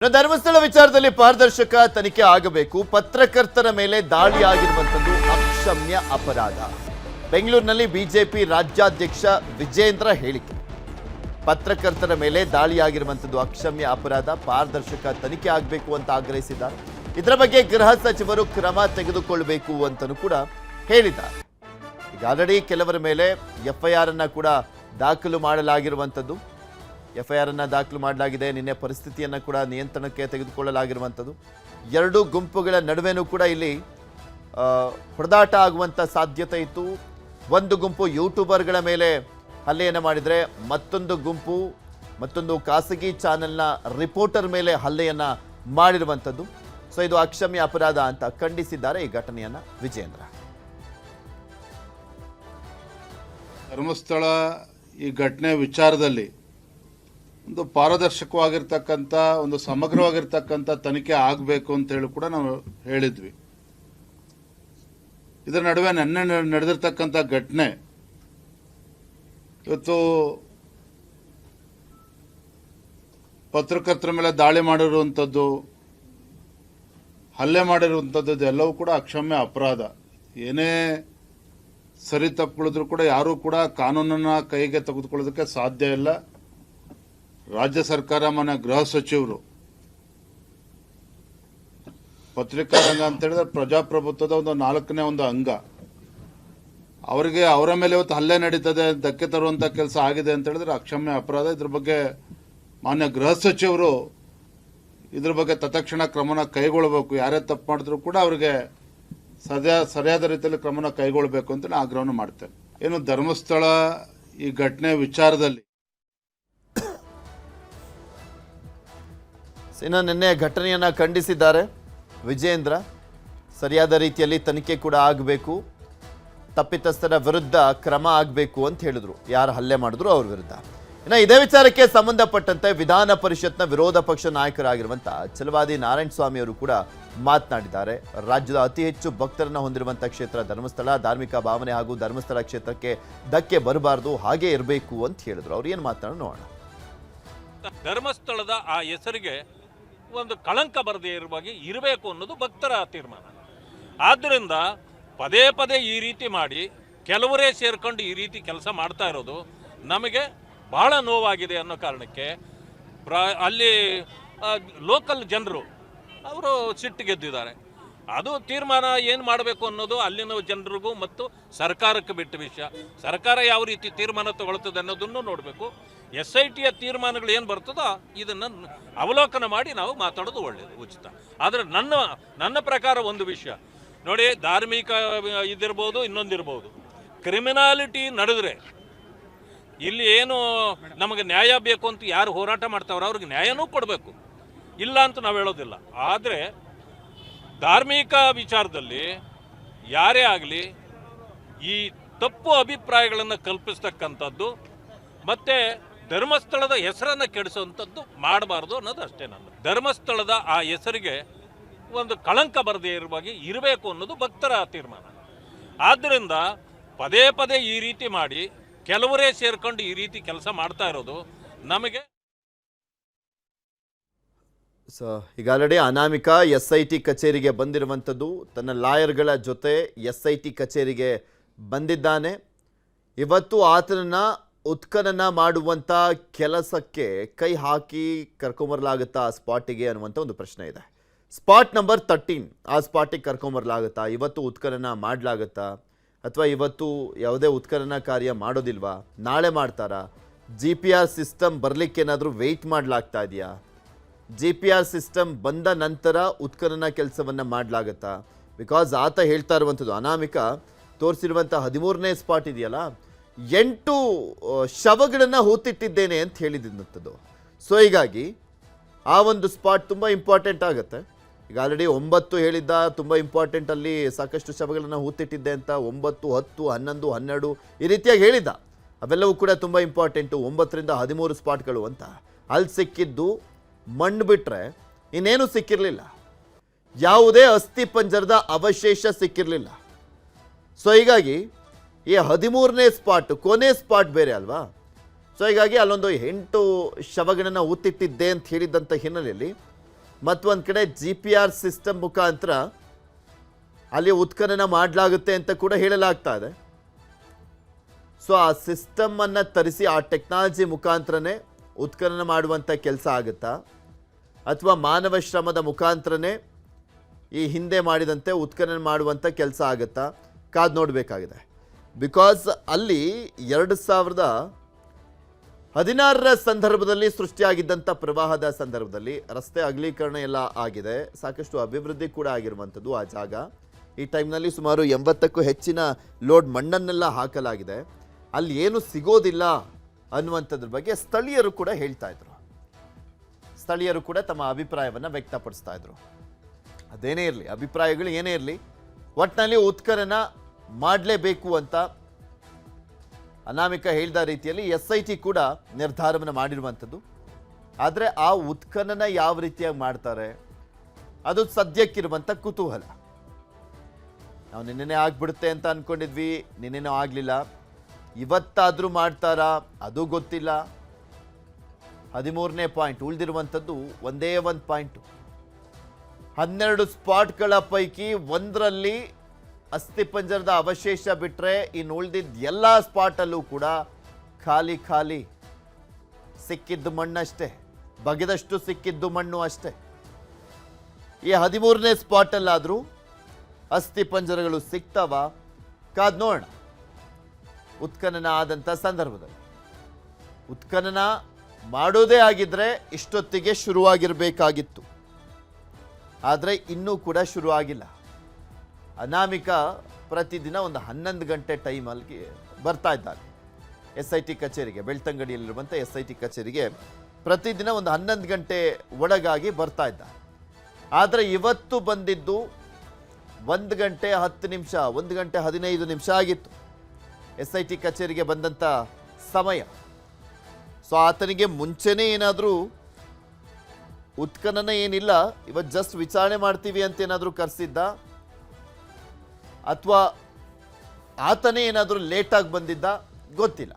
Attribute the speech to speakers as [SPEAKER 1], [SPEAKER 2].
[SPEAKER 1] ಧರ್ಮಸ್ಥಳ ವಿಚಾರದಲ್ಲಿ ಪಾರದರ್ಶಕ ತನಿಖೆ ಆಗಬೇಕು. ಪತ್ರಕರ್ತರ ಮೇಲೆ ದಾಳಿ ಆಗಿರುವಂತದ್ದು ಅಕ್ಷಮ್ಯ ಅಪರಾಧ. ಬೆಂಗಳೂರಿನಲ್ಲಿ ಬಿಜೆಪಿ ರಾಜ್ಯಾಧ್ಯಕ್ಷ ವಿಜೇಂದ್ರ ಹೇಳಿಕೆ. ಪತ್ರಕರ್ತರ ಮೇಲೆ ದಾಳಿ ಆಗಿರುವಂತದ್ದು ಅಕ್ಷಮ್ಯ ಅಪರಾಧ, ಪಾರದರ್ಶಕ ತನಿಖೆ ಆಗಬೇಕು ಅಂತ ಆಗ್ರಹಿಸಿದ್ದಾರೆ. ಇದರ ಬಗ್ಗೆ ಗೃಹ ಸಚಿವರು ಕ್ರಮ ತೆಗೆದುಕೊಳ್ಳಬೇಕು ಅಂತಲೂ ಕೂಡ ಹೇಳಿದ್ದಾರೆ. ಈಗ ಆಲ್ರೆಡಿ ಕೆಲವರ ಮೇಲೆ ಎಫ್ಐಆರ್ ಅನ್ನ ಕೂಡ ದಾಖಲು ಮಾಡಲಾಗಿರುವಂತದ್ದು. ಎಫ್ಐಆರ್ ಅನ್ನು ದಾಖಲು ಮಾಡಲಾಗಿದೆ. ನಿನ್ನೆ ಪರಿಸ್ಥಿತಿಯನ್ನು ಕೂಡ ನಿಯಂತ್ರಣಕ್ಕೆ ತೆಗೆದುಕೊಳ್ಳಲಾಗಿರುವಂಥದ್ದು. ಎರಡು ಗುಂಪುಗಳ ನಡುವೆನೂ ಕೂಡ ಇಲ್ಲಿ ಹೊಡೆದಾಟ ಆಗುವಂಥ ಸಾಧ್ಯತೆ ಇತ್ತು. ಒಂದು ಗುಂಪು ಯೂಟ್ಯೂಬರ್ಗಳ ಮೇಲೆ ಹಲ್ಲೆಯನ್ನು ಮಾಡಿದರೆ, ಮತ್ತೊಂದು ಖಾಸಗಿ ಚಾನೆಲ್ನ ರಿಪೋರ್ಟರ್ ಮೇಲೆ ಹಲ್ಲೆಯನ್ನು ಮಾಡಿರುವಂಥದ್ದು. ಸೊ ಇದು ಅಕ್ಷಮ್ಯ ಅಪರಾಧ ಅಂತ ಖಂಡಿಸಿದ್ದಾರೆ ಈ ಘಟನೆಯನ್ನು ವಿಜೇಂದ್ರ.
[SPEAKER 2] ಧರ್ಮಸ್ಥಳ ಈ ಘಟನೆ ವಿಚಾರದಲ್ಲಿ ಒಂದು ಪಾರದರ್ಶಕವಾಗಿರ್ತಕ್ಕಂಥ ಒಂದು ಸಮಗ್ರವಾಗಿರ್ತಕ್ಕಂಥ ತನಿಖೆ ಆಗಬೇಕು ಅಂತ ಹೇಳಿ ಕೂಡ ನಾವು ಹೇಳಿದ್ವಿ. ಇದರ ನಡುವೆ ನೆನ್ನೆ ನಡೆದಿರ್ತಕ್ಕಂಥ ಘಟನೆ ಇವತ್ತು ಪತ್ರಕರ್ತರ ಮೇಲೆ ದಾಳಿ ಮಾಡಿರುವಂಥದ್ದು, ಹಲ್ಲೆ ಮಾಡಿರುವಂಥದ್ದು ಎಲ್ಲವೂ ಕೂಡ ಅಕ್ಷಮ್ಯ ಅಪರಾಧ. ಏನೇ ಸರಿ ತಪ್ಪುಗಳಿದ್ರು ಕೂಡ ಯಾರೂ ಕೂಡ ಕಾನೂನನ್ನ ಕೈಗೆ ತೆಗೆದುಕೊಳ್ಳೋದಕ್ಕೆ ಸಾಧ್ಯ ಇಲ್ಲ. ರಾಜ್ಯ ಸರ್ಕಾರ ಮನೆ ಗೃಹ ಸಚಿವರು ಪತ್ರಿಕಾ ರಂಗ ಅಂತ ಹೇಳಿದ್ರೆ ಪ್ರಜಾಪ್ರಭುತ್ವದ ಒಂದು ನಾಲ್ಕನೇ ಒಂದು ಅಂಗ. ಅವರಿಗೆ ಅವರ ಮೇಲೆ ಇವತ್ತು ಹಲ್ಲೆ ನಡೀತದೆ, ಧಕ್ಕೆ ತರುವಂತ ಕೆಲಸ ಆಗಿದೆ ಅಂತ ಹೇಳಿದ್ರೆ ಅಕ್ಷಮ್ಯ ಅಪರಾಧ. ಇದ್ರ ಬಗ್ಗೆ ಮಾನ್ಯ ಗೃಹ ಸಚಿವರು ಇದ್ರ ಬಗ್ಗೆ ತತ್ಕ್ಷಣ ಕ್ರಮನ ಕೈಗೊಳ್ಳಬೇಕು. ಯಾರೇ ತಪ್ಪು ಮಾಡಿದ್ರು ಕೂಡ ಅವರಿಗೆ ಸರಿಯಾದ ರೀತಿಯಲ್ಲಿ ಕ್ರಮನ ಕೈಗೊಳ್ಳಬೇಕು ಅಂತ ಆಗ್ರಹವನ್ನು ಮಾಡ್ತೇನೆ. ಏನು ಧರ್ಮಸ್ಥಳ ಈ ಘಟನೆ ವಿಚಾರದಲ್ಲಿ
[SPEAKER 1] ಇನ್ನು ನಿನ್ನೆ ಘಟನೆಯನ್ನು ಖಂಡಿಸಿದ್ದಾರೆ ವಿಜೇಂದ್ರ. ಸರಿಯಾದ ರೀತಿಯಲ್ಲಿ ತನಿಖೆ ಕೂಡ ಆಗಬೇಕು, ತಪ್ಪಿತಸ್ಥರ ವಿರುದ್ಧ ಕ್ರಮ ಆಗಬೇಕು ಅಂತ ಹೇಳಿದ್ರು, ಯಾರು ಹಲ್ಲೆ ಮಾಡಿದ್ರು ಅವ್ರ ವಿರುದ್ಧ. ಇನ್ನು ಇದೇ ವಿಚಾರಕ್ಕೆ ಸಂಬಂಧಪಟ್ಟಂತೆ ವಿಧಾನ ಪರಿಷತ್ನ ವಿರೋಧ ಪಕ್ಷ ನಾಯಕರಾಗಿರುವಂಥ ಛಲವಾದಿ ನಾರಾಯಣಸ್ವಾಮಿ ಅವರು ಕೂಡ ಮಾತನಾಡಿದ್ದಾರೆ. ರಾಜ್ಯದ ಅತಿ ಹೆಚ್ಚು ಭಕ್ತರನ್ನ ಹೊಂದಿರುವಂಥ ಕ್ಷೇತ್ರ ಧರ್ಮಸ್ಥಳ. ಧಾರ್ಮಿಕ ಭಾವನೆ ಹಾಗೂ ಧರ್ಮಸ್ಥಳ ಕ್ಷೇತ್ರಕ್ಕೆ ಧಕ್ಕೆ ಬರಬಾರ್ದು, ಹಾಗೆ ಇರಬೇಕು ಅಂತ ಹೇಳಿದ್ರು. ಅವ್ರು ಏನು ಮಾತನಾಡೋಣ ನೋಡೋಣ.
[SPEAKER 3] ಧರ್ಮಸ್ಥಳದ ಆ ಹೆಸರಿಗೆ ಒಂದು ಕಳಂಕ ಬರದೇ ಇರಬೇಕು ಅನ್ನೋದು ಭಕ್ತರ ತೀರ್ಮಾನ. ಆದ್ದರಿಂದ ಪದೇ ಪದೇ ಈ ರೀತಿ ಮಾಡಿ ಕೆಲವರೇ ಸೇರ್ಕೊಂಡು ಈ ರೀತಿ ಕೆಲಸ ಮಾಡ್ತಾ ಇರೋದು ನಮಗೆ ಬಹಳ ನೋವಾಗಿದೆ ಅನ್ನೋ ಕಾರಣಕ್ಕೆ ಅಲ್ಲಿ ಲೋಕಲ್ ಜನರು ಅವರು ಸಿಟ್ಟಿಗೆದ್ದಿದ್ದಾರೆ. ಅದು ತೀರ್ಮಾನ ಏನು ಮಾಡಬೇಕು ಅನ್ನೋದು ಅಲ್ಲಿನ ಜನರಿಗೂ ಮತ್ತು ಸರ್ಕಾರಕ್ಕೆ ಬಿಟ್ಟ ವಿಷಯ. ಸರ್ಕಾರ ಯಾವ ರೀತಿ ತೀರ್ಮಾನ ತಗೊಳ್ತದೆ ಅನ್ನೋದನ್ನು ನೋಡಬೇಕು. SITಯ ತೀರ್ಮಾನಗಳು ಏನು ಬರ್ತದೋ ಇದನ್ನು ಅವಲೋಕನ ಮಾಡಿ ನಾವು ಮಾತಾಡೋದು ಒಳ್ಳೆಯದು, ಉಚಿತ. ಆದರೆ ನನ್ನ ಪ್ರಕಾರ ಒಂದು ವಿಷಯ ನೋಡಿ, ಧಾರ್ಮಿಕ ಇದಿರ್ಬೋದು, ಇನ್ನೊಂದಿರ್ಬೋದು, ಕ್ರಿಮಿನಾಲಿಟಿ ನಡೆದ್ರೆ ಇಲ್ಲಿ ಏನು ನಮಗೆ ನ್ಯಾಯ ಬೇಕು ಅಂತ ಯಾರು ಹೋರಾಟ ಮಾಡ್ತಾವ್ರೋ ಅವ್ರಿಗೆ ನ್ಯಾಯನೂ ಕೊಡಬೇಕು, ಇಲ್ಲ ಅಂತ ನಾವು ಹೇಳೋದಿಲ್ಲ. ಆದರೆ ಧಾರ್ಮಿಕ ವಿಚಾರದಲ್ಲಿ ಯಾರೇ ಆಗಲಿ ಈ ತಪ್ಪು ಅಭಿಪ್ರಾಯಗಳನ್ನು ಕಲ್ಪಿಸ್ತಕ್ಕಂಥದ್ದು ಮತ್ತು ಧರ್ಮಸ್ಥಳದ ಹೆಸರನ್ನು ಕೆಡಿಸುವಂಥದ್ದು ಮಾಡಬಾರ್ದು ಅನ್ನೋದು ಅಷ್ಟೇ. ಧರ್ಮಸ್ಥಳದ ಆ ಹೆಸರಿಗೆ ಒಂದು ಕಳಂಕ ಬರದೇ ಇರಬೇಕು ಅನ್ನೋದು ಭಕ್ತರ ತೀರ್ಮಾನ. ಆದ್ದರಿಂದ ಪದೇ ಪದೇ ಈ ರೀತಿ ಮಾಡಿ ಕೆಲವರೇ ಸೇರ್ಕೊಂಡು ಈ ರೀತಿ ಕೆಲಸ ಮಾಡ್ತಾ ಇರೋದು ನಮಗೆ.
[SPEAKER 1] ಸೊ ಈಗ ಆಲ್ರೆಡಿ ಅನಾಮಿಕ SIT ಕಚೇರಿಗೆ ಬಂದಿರುವಂಥದ್ದು, ತನ್ನ ಲಾಯರ್ಗಳ ಜೊತೆ SIT ಕಚೇರಿಗೆ ಬಂದಿದ್ದಾನೆ. ಇವತ್ತು ಆತನನ್ನು ಉತ್ಖನನ ಮಾಡುವಂಥ ಕೆಲಸಕ್ಕೆ ಕೈ ಹಾಕಿ ಕರ್ಕೊಂಬರಲಾಗುತ್ತಾ ಆ ಸ್ಪಾಟಿಗೆ ಅನ್ನುವಂಥ ಒಂದು ಪ್ರಶ್ನೆ ಇದೆ. ಸ್ಪಾಟ್ ನಂಬರ್ 13 ಆ ಸ್ಪಾಟಿಗೆ ಕರ್ಕೊಂಬರಲಾಗುತ್ತಾ? ಇವತ್ತು ಉತ್ಖನನ ಮಾಡಲಾಗುತ್ತಾ ಅಥವಾ ಇವತ್ತು ಯಾವುದೇ ಉತ್ಖನನ ಕಾರ್ಯ ಮಾಡೋದಿಲ್ವಾ? ನಾಳೆ ಮಾಡ್ತಾರಾ? GPS ಸಿಸ್ಟಮ್ ಬರಲಿಕ್ಕೇನಾದರೂ ವೆಯ್ಟ್ ಮಾಡಲಾಗ್ತಾ ಇದೆಯಾ? GPS ಸಿಸ್ಟಮ್ ಬಂದ ನಂತರ ಉತ್ಖನನ ಕೆಲಸವನ್ನು ಮಾಡಲಾಗುತ್ತಾ? ಬಿಕಾಸ್ ಆತ ಹೇಳ್ತಾ ಇರುವಂಥದ್ದು, ಅನಾಮಿಕ ತೋರಿಸಿರುವಂಥ 13ನೇ ಸ್ಪಾಟ್ ಇದೆಯಲ್ಲ, 8 ಶವಗಳನ್ನು ಹೂತಿಟ್ಟಿದ್ದೇನೆ ಅಂತ ಹೇಳಿದಂಥದ್ದು. ಸೊ ಹೀಗಾಗಿ ಆ ಒಂದು ಸ್ಪಾಟ್ ತುಂಬ ಇಂಪಾರ್ಟೆಂಟ್ ಆಗುತ್ತೆ. ಈಗ ಆಲ್ರೆಡಿ 9 ಹೇಳಿದ್ದ, ತುಂಬ ಇಂಪಾರ್ಟೆಂಟ್, ಅಲ್ಲಿ ಸಾಕಷ್ಟು ಶವಗಳನ್ನು ಹೂತಿಟ್ಟಿದ್ದೆ ಅಂತ. 9, 10, 11, 12 ಈ ರೀತಿಯಾಗಿ ಹೇಳಿದ್ದ. ಅವೆಲ್ಲವೂ ಕೂಡ ತುಂಬ ಇಂಪಾರ್ಟೆಂಟು. 9ರಿಂದ 13 ಸ್ಪಾಟ್ಗಳು ಅಂತ. ಅಲ್ಲಿ ಸಿಕ್ಕಿದ್ದು ಮಣ್ಣು ಬಿಟ್ಟರೆ ಇನ್ನೇನು ಸಿಕ್ಕಿರಲಿಲ್ಲ. ಯಾವುದೇ ಅಸ್ಥಿ ಪಂಜರದ ಅವಶೇಷ ಸಿಕ್ಕಿರಲಿಲ್ಲ. ಸೊ ಹೀಗಾಗಿ ಈ 13ನೇ ಸ್ಪಾಟ್, ಕೊನೆ ಸ್ಪಾಟ್ ಬೇರೆ ಅಲ್ವಾ? ಸೊ ಹೀಗಾಗಿ ಅಲ್ಲೊಂದು 8 ಶವಗಳನ್ನು ಊತಿಟ್ಟಿದ್ದೆ ಅಂತ ಹೇಳಿದಂಥ ಹಿನ್ನೆಲೆಯಲ್ಲಿ ಮತ್ತೊಂದು ಕಡೆ GPR ಸಿಸ್ಟಮ್ ಮುಖಾಂತರ ಅಲ್ಲಿ ಉತ್ಖನನ ಮಾಡಲಾಗುತ್ತೆ ಅಂತ ಕೂಡ ಹೇಳಲಾಗ್ತಾ ಇದೆ. ಸೊ ಆ ಸಿಸ್ಟಮನ್ನು ತರಿಸಿ ಆ ಟೆಕ್ನಾಲಜಿ ಮುಖಾಂತರನೇ ಉತ್ಖನನ ಮಾಡುವಂಥ ಕೆಲಸ ಆಗುತ್ತಾ ಅಥವಾ ಮಾನವ ಶ್ರಮದ ಮುಖಾಂತರನೇ ಈ ಹಿಂದೆ ಮಾಡಿದಂತೆ ಉತ್ಖನನ ಮಾಡುವಂಥ ಕೆಲಸ ಆಗುತ್ತಾ ಕಾದು ನೋಡಬೇಕಾಗಿದೆ. ಬಿಕಾಸ್ ಅಲ್ಲಿ 2016ರ ಸಂದರ್ಭದಲ್ಲಿ ಸೃಷ್ಟಿಯಾಗಿದ್ದಂಥ ಪ್ರವಾಹದ ಸಂದರ್ಭದಲ್ಲಿ ರಸ್ತೆ ಅಗಲೀಕರಣ ಎಲ್ಲ ಆಗಿದೆ, ಸಾಕಷ್ಟು ಅಭಿವೃದ್ಧಿ ಕೂಡ ಆಗಿರುವಂಥದ್ದು ಆ ಜಾಗ. ಈ ಟೈಮ್ನಲ್ಲಿ ಸುಮಾರು 80ಕ್ಕೂ ಹೆಚ್ಚಿನ ಲೋಡ್ ಮಣ್ಣನ್ನೆಲ್ಲ ಹಾಕಲಾಗಿದೆ. ಅಲ್ಲಿ ಏನು ಸಿಗೋದಿಲ್ಲ ಅನ್ನುವಂಥದ್ರ ಬಗ್ಗೆ ಸ್ಥಳೀಯರು ಕೂಡ ಹೇಳ್ತಾ ಇದ್ರು. ಸ್ಥಳೀಯರು ಕೂಡ ತಮ್ಮ ಅಭಿಪ್ರಾಯವನ್ನು ವ್ಯಕ್ತಪಡಿಸ್ತಾ ಇದ್ರು. ಅದೇನೇ ಇರಲಿ, ಅಭಿಪ್ರಾಯಗಳು ಏನೇ ಇರಲಿ, ಒಟ್ಟಿನಲ್ಲಿ ಉತ್ಖನನ ಮಾಡಲೇಬೇಕು ಅಂತ ಅನಾಮಿಕ ಹೇಳಿದ ರೀತಿಯಲ್ಲಿ SIT ಕೂಡ ನಿರ್ಧಾರವನ್ನು ಮಾಡಿರುವಂಥದ್ದು. ಆದರೆ ಆ ಉತ್ಖನನ ಯಾವ ರೀತಿಯಾಗಿ ಮಾಡ್ತಾರೆ ಅದು ಸದ್ಯಕ್ಕಿರುವಂಥ ಕುತೂಹಲ. ನಾವು ನಿನ್ನೆ ಆಗ್ಬಿಡುತ್ತೆ ಅಂತ ಅಂದ್ಕೊಂಡಿದ್ವಿ, ನಿನ್ನೆನೂ ಆಗಲಿಲ್ಲ. ಇವತ್ತಾದರೂ ಮಾಡ್ತಾರಾ ಅದು ಗೊತ್ತಿಲ್ಲ. 13ನೇ ಪಾಯಿಂಟ್, ಉಳಿದಿರುವಂಥದ್ದು ಒಂದೇ ಒಂದು ಪಾಯಿಂಟು. 12 ಸ್ಪಾಟ್ಗಳ ಪೈಕಿ ಒಂದರಲ್ಲಿ ಅಸ್ಥಿಪಂಜರದ ಅವಶೇಷ ಬಿಟ್ಟರೆ ಇನ್ನು ಉಳಿದಿದ್ದ ಎಲ್ಲ ಸ್ಪಾಟಲ್ಲೂ ಕೂಡ ಖಾಲಿ ಖಾಲಿ, ಸಿಕ್ಕಿದ್ದು ಮಣ್ಣಷ್ಟೇ, ಬಗೆದಷ್ಟು ಸಿಕ್ಕಿದ್ದು ಮಣ್ಣು ಅಷ್ಟೇ. ಈ 13ನೇ ಸ್ಪಾಟಲ್ಲಾದರೂ ಅಸ್ಥಿಪಂಜರಗಳು ಸಿಗ್ತಾವ ಕಾದ್ ನೋಡೋಣ. ಉತ್ಖನನ ಆದಂಥ ಸಂದರ್ಭದಲ್ಲಿ ಉತ್ಖನನ ಮಾಡೋದೇ ಆಗಿದ್ರೆ ಇಷ್ಟೊತ್ತಿಗೆ ಶುರುವಾಗಿರಬೇಕಾಗಿತ್ತು, ಆದರೆ ಇನ್ನೂ ಕೂಡ ಶುರು ಆಗಿಲ್ಲ. ಅನಾಮಿಕ ಪ್ರತಿದಿನ ಒಂದು 11 ಗಂಟೆ ಟೈಮಲ್ಲಿ ಬರ್ತಾ ಇದ್ದಾರೆ SIT ಕಚೇರಿಗೆ, ಬೆಳ್ತಂಗಡಿಯಲ್ಲಿರುವಂಥ SIT ಕಚೇರಿಗೆ ಪ್ರತಿದಿನ ಒಂದು 11 ಗಂಟೆ ಒಳಗಾಗಿ ಬರ್ತಾ ಇದ್ದಾರೆ. ಆದರೆ ಇವತ್ತು ಬಂದಿದ್ದು 1 ಗಂಟೆ 10 ನಿಮಿಷ, 1 ಗಂಟೆ 15 ನಿಮಿಷ ಆಗಿತ್ತು SIT ಕಚೇರಿಗೆ ಬಂದಂಥ ಸಮಯ. ಸೊ ಆತನಿಗೆ ಮುಂಚೆನೇ ಏನಾದರೂ ಉತ್ಖನನ ಏನಿಲ್ಲ, ಇವತ್ತು ಜಸ್ಟ್ ವಿಚಾರಣೆ ಮಾಡ್ತೀವಿ ಅಂತ ಏನಾದರೂ ಕರೆಸಿದ್ದ ಅಥವಾ ಆತನೇ ಏನಾದರೂ ಲೇಟಾಗಿ ಬಂದಿದ್ದ ಗೊತ್ತಿಲ್ಲ.